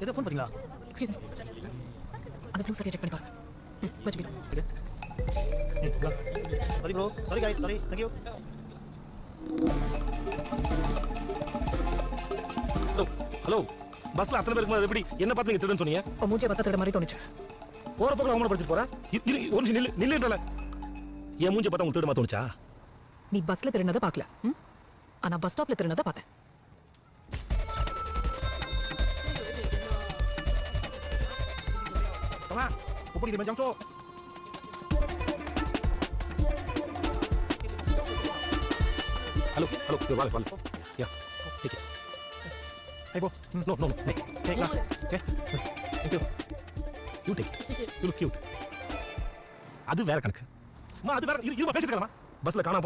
இது ஃபோன் பாத்தீங்களா? Excuse me, அந்த ப்ளூ சரியா செக் பண்ணி பாருங்க. வச்சுக்கிறேன். Sorry bro, sorry guys, sorry, thank you. Hello, பஸ்ல அத்தனை பேருக்கு எப்படி என்ன பார்த்து நீங்க திருடன்னு சொன்னீங்க? மூஞ்சியை பார்த்தா திருட மாதிரி தோணுச்சு. போற பக்கம் அவமானப்படுத்திட்டு போறா? ஒரு நிமிஷம் நில்லுன்றல. என் மூஞ்சி பார்த்தா உங்களுக்கு திருட மாதிரி தோணுச்சா? நீ பஸ்ல திருடினதை பார்க்கல, ஆனா பஸ் ஸ்டாப்ல திருடினதை பார்த்தேன். Tama, pupuli di Manjang, Cok. Halo, balik. Ya, take it. Hey, bro. No. Hey, lah. Okay. Thank you. You take it. You look cute. அது வேற கணக்கு. அது வேற. இது பேசிட்டு இருக்கலாமா? பஸ்ல காணாம